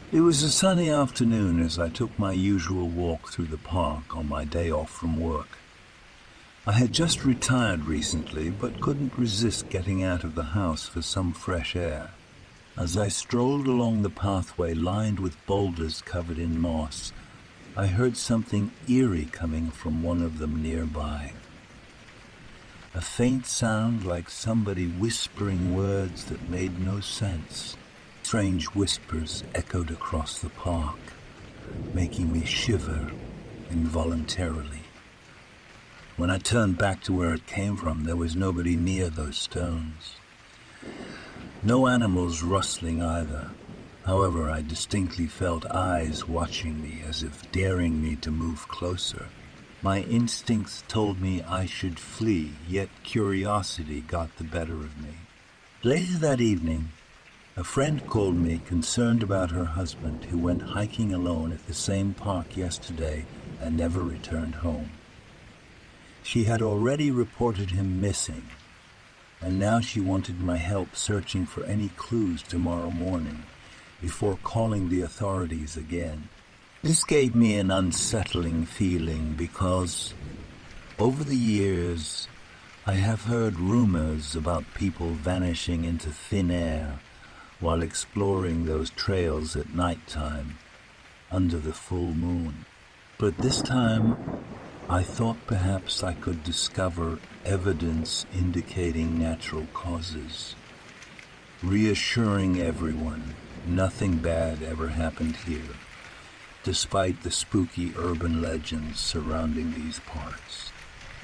It was a sunny afternoon as I took my usual walk through the park on my day off from work. I had just retired recently, but couldn't resist getting out of the house for some fresh air. As I strolled along the pathway lined with boulders covered in moss, I heard something eerie coming from one of them nearby. A faint sound like somebody whispering words that made no sense. Strange whispers echoed across the park, making me shiver involuntarily. When I turned back to where it came from, there was nobody near those stones. No animals rustling either. However, I distinctly felt eyes watching me as if daring me to move closer. My instincts told me I should flee, yet curiosity got the better of me. Later that evening, a friend called me concerned about her husband who went hiking alone at the same park yesterday and never returned home. She had already reported him missing, and now she wanted my help searching for any clues tomorrow morning before calling the authorities again. This gave me an unsettling feeling because over the years I have heard rumors about people vanishing into thin air while exploring those trails at nighttime under the full moon. But this time, I thought perhaps I could discover evidence indicating natural causes, reassuring everyone nothing bad ever happened here, despite the spooky urban legends surrounding these parts.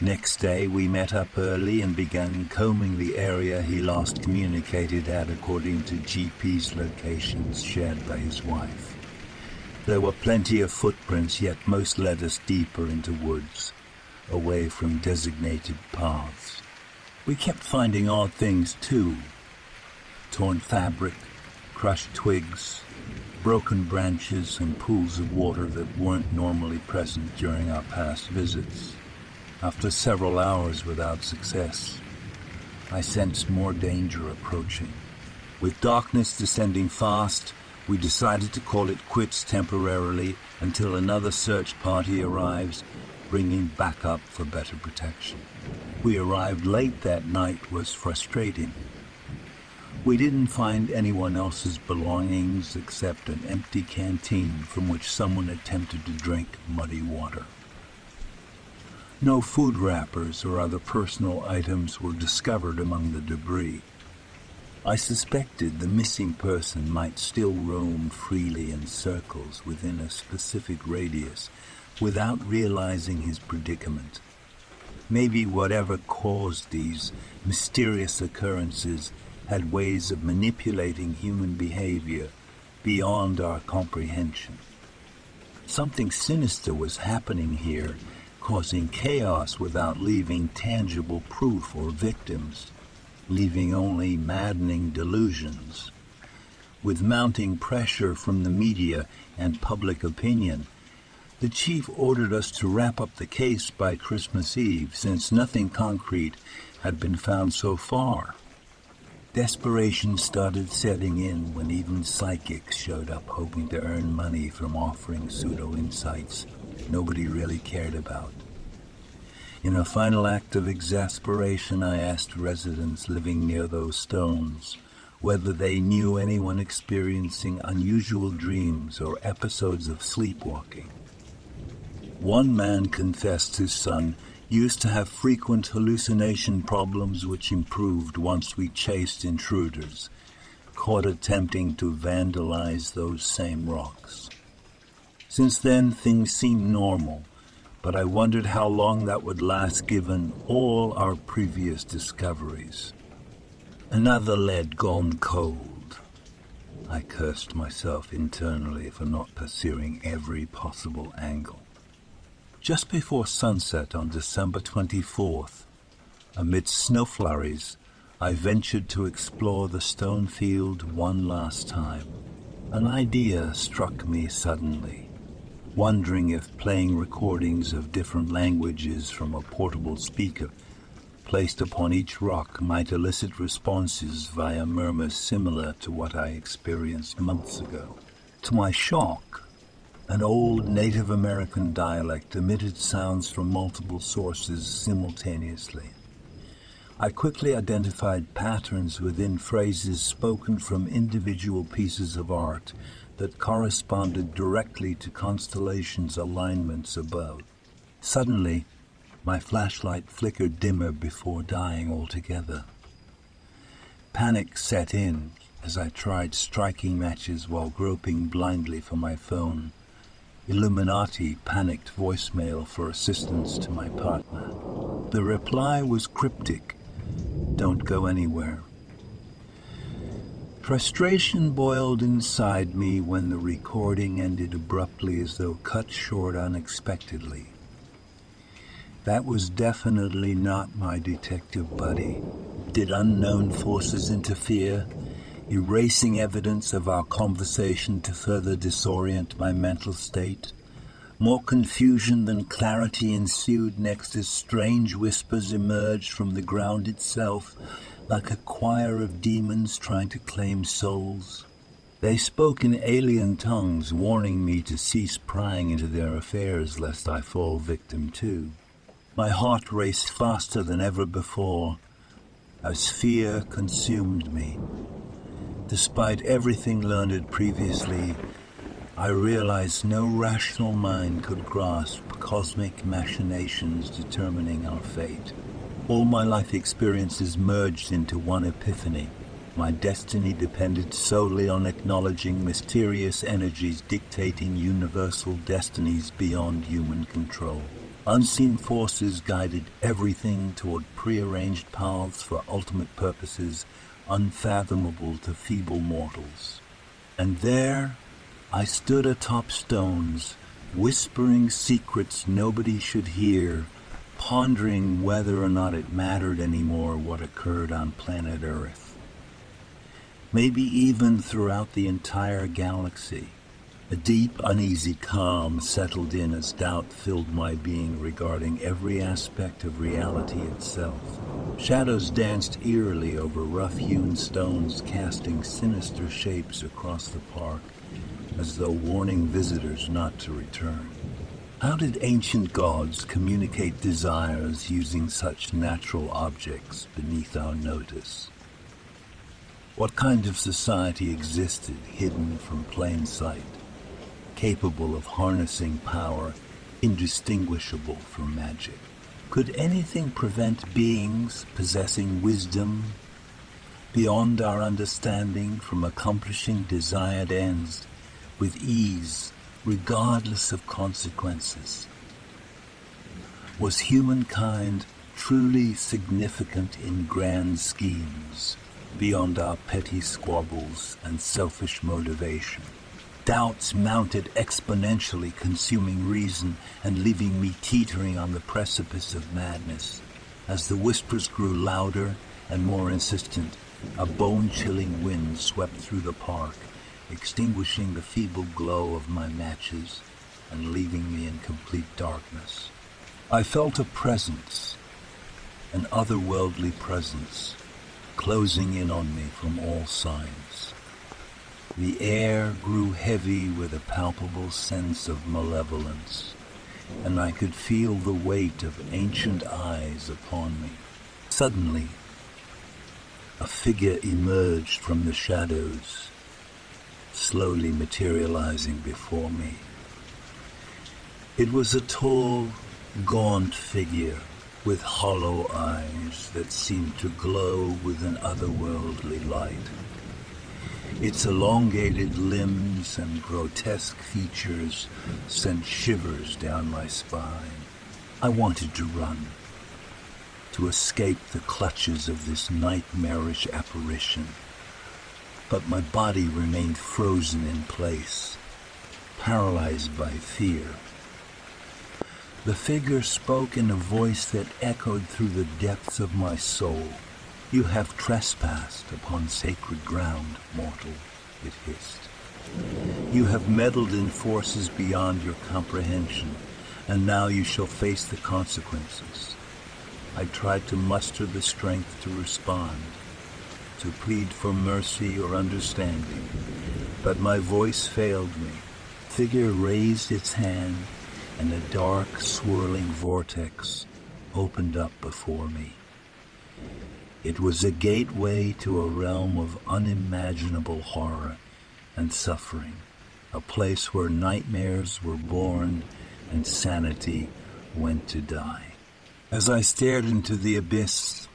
Next day, we met up early and began combing the area he last communicated at according to GPS locations shared by his wife. There were plenty of footprints, yet most led us deeper into woods, away from designated paths. We kept finding odd things too. Torn fabric, crushed twigs, broken branches, and pools of water that weren't normally present during our past visits. After several hours without success, I sensed more danger approaching. With darkness descending fast, we decided to call it quits temporarily until another search party arrives, bringing backup for better protection. We arrived late that night was frustrating. We didn't find anyone else's belongings except an empty canteen from which someone attempted to drink muddy water. No food wrappers or other personal items were discovered among the debris. I suspected the missing person might still roam freely in circles within a specific radius without realizing his predicament. Maybe whatever caused these mysterious occurrences had ways of manipulating human behavior beyond our comprehension. Something sinister was happening here, causing chaos without leaving tangible proof or victims, leaving only maddening delusions. With mounting pressure from the media and public opinion, the chief ordered us to wrap up the case by Christmas Eve, since nothing concrete had been found so far. Desperation started setting in when even psychics showed up hoping to earn money from offering pseudo-insights nobody really cared about. In a final act of exasperation, I asked residents living near those stones whether they knew anyone experiencing unusual dreams or episodes of sleepwalking. One man confessed his son used to have frequent hallucination problems which improved once we chased intruders, caught attempting to vandalize those same rocks. Since then, things seemed normal, but I wondered how long that would last given all our previous discoveries. Another lead gone cold. I cursed myself internally for not pursuing every possible angle. Just before sunset on December 24th, amidst snow flurries, I ventured to explore the stone field one last time. An idea struck me suddenly, wondering if playing recordings of different languages from a portable speaker placed upon each rock might elicit responses via murmurs similar to what I experienced months ago. To my shock, an old Native American dialect emitted sounds from multiple sources simultaneously. I quickly identified patterns within phrases spoken from individual pieces of art that corresponded directly to constellations' alignments above. Suddenly, my flashlight flickered dimmer before dying altogether. Panic set in as I tried striking matches while groping blindly for my phone. Illuminati panicked voicemail for assistance to my partner. The reply was cryptic. Don't go anywhere. Frustration boiled inside me when the recording ended abruptly as though cut short unexpectedly. That was definitely not my detective buddy. Did unknown forces interfere, erasing evidence of our conversation to further disorient my mental state? More confusion than clarity ensued next as strange whispers emerged from the ground itself, like a choir of demons trying to claim souls. They spoke in alien tongues, warning me to cease prying into their affairs lest I fall victim too. My heart raced faster than ever before as fear consumed me. Despite everything learned previously, I realized no rational mind could grasp cosmic machinations determining our fate. All my life experiences merged into one epiphany. My destiny depended solely on acknowledging mysterious energies dictating universal destinies beyond human control. Unseen forces guided everything toward prearranged paths for ultimate purposes unfathomable to feeble mortals. And there I stood atop stones, whispering secrets nobody should hear, pondering whether or not it mattered anymore what occurred on planet Earth. Maybe even throughout the entire galaxy. A deep, uneasy calm settled in as doubt filled my being regarding every aspect of reality itself. Shadows danced eerily over rough-hewn stones, casting sinister shapes across the park, as though warning visitors not to return. How did ancient gods communicate desires using such natural objects beneath our notice? What kind of society existed hidden from plain sight, capable of harnessing power indistinguishable from magic? Could anything prevent beings possessing wisdom beyond our understanding from accomplishing desired ends with ease, regardless of consequences? Was humankind truly significant in grand schemes beyond our petty squabbles and selfish motivation? Doubts mounted exponentially, consuming reason and leaving me teetering on the precipice of madness. As the whispers grew louder and more insistent, a bone-chilling wind swept through the park, extinguishing the feeble glow of my matches and leaving me in complete darkness. I felt a presence, an otherworldly presence, closing in on me from all sides. The air grew heavy with a palpable sense of malevolence, and I could feel the weight of ancient eyes upon me. Suddenly, a figure emerged from the shadows, slowly materializing before me. It was a tall, gaunt figure with hollow eyes that seemed to glow with an otherworldly light. Its elongated limbs and grotesque features sent shivers down my spine. I wanted to run, to escape the clutches of this nightmarish apparition, but my body remained frozen in place, paralyzed by fear. The figure spoke in a voice that echoed through the depths of my soul. "You have trespassed upon sacred ground, mortal," it hissed. "You have meddled in forces beyond your comprehension, and now you shall face the consequences." I tried to muster the strength to respond, to plead for mercy or understanding, but my voice failed me. The figure raised its hand, and a dark, swirling vortex opened up before me. It was a gateway to a realm of unimaginable horror and suffering, a place where nightmares were born and sanity went to die. As I stared into the abyss,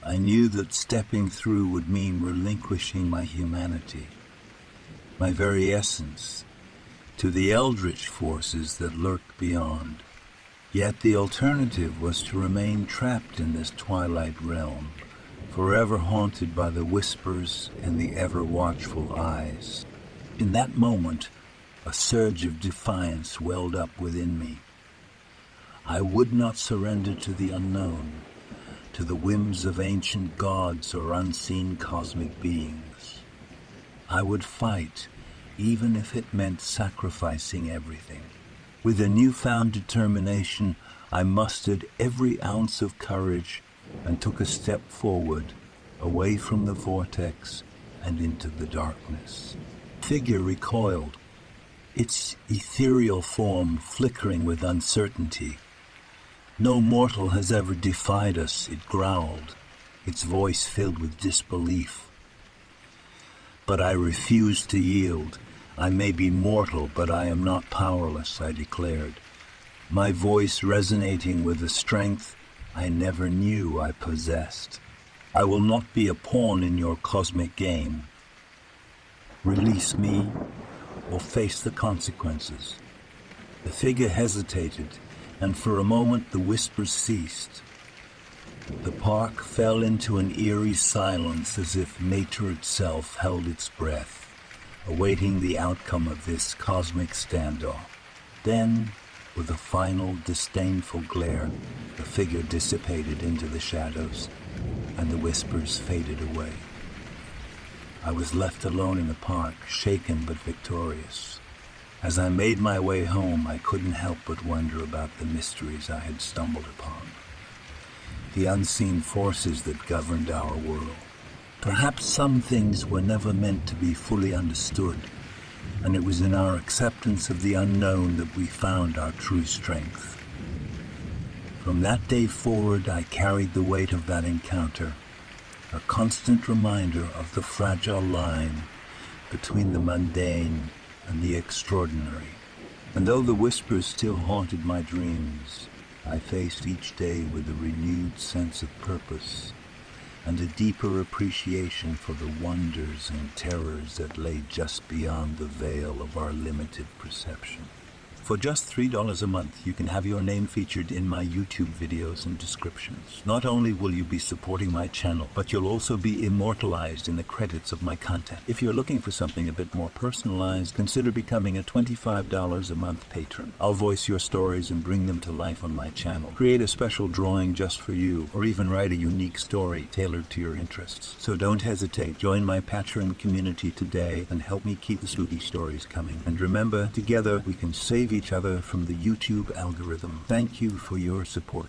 I knew that stepping through would mean relinquishing my humanity, my very essence, to the eldritch forces that lurked beyond. Yet the alternative was to remain trapped in this twilight realm, forever haunted by the whispers and the ever-watchful eyes. In that moment, a surge of defiance welled up within me. I would not surrender to the unknown, to the whims of ancient gods or unseen cosmic beings. I would fight, even if it meant sacrificing everything. With a newfound determination, I mustered every ounce of courage and took a step forward, away from the vortex and into the darkness. The figure recoiled, its ethereal form flickering with uncertainty. No mortal has ever defied us, it growled, its voice filled with disbelief. But I refused to yield. I may be mortal, but I am not powerless, I declared, my voice resonating with the strength I never knew I possessed. I will not be a pawn in your cosmic game. Release me, or face the consequences. The figure hesitated, and for a moment the whispers ceased. The park fell into an eerie silence, as if nature itself held its breath, awaiting the outcome of this cosmic standoff. Then, with a final disdainful glare, the figure dissipated into the shadows, and the whispers faded away. I was left alone in the park, shaken but victorious. As I made my way home, I couldn't help but wonder about the mysteries I had stumbled upon, the unseen forces that governed our world. Perhaps some things were never meant to be fully understood, and it was in our acceptance of the unknown that we found our true strength. From that day forward, I carried the weight of that encounter, a constant reminder of the fragile line between the mundane and the extraordinary. And though the whispers still haunted my dreams, I faced each day with a renewed sense of purpose and a deeper appreciation for the wonders and terrors that lay just beyond the veil of our limited perception. For just $3 a month, you can have your name featured in my YouTube videos and descriptions. Not only will you be supporting my channel, but you'll also be immortalized in the credits of my content. If you're looking for something a bit more personalized, consider becoming a $25 a month patron. I'll voice your stories and bring them to life on my channel. Create a special drawing just for you, or even write a unique story tailored to your interests. So don't hesitate. Join my Patreon community today and help me keep the spooky stories coming. And remember, together we can save each other from the YouTube algorithm. Thank you for your support.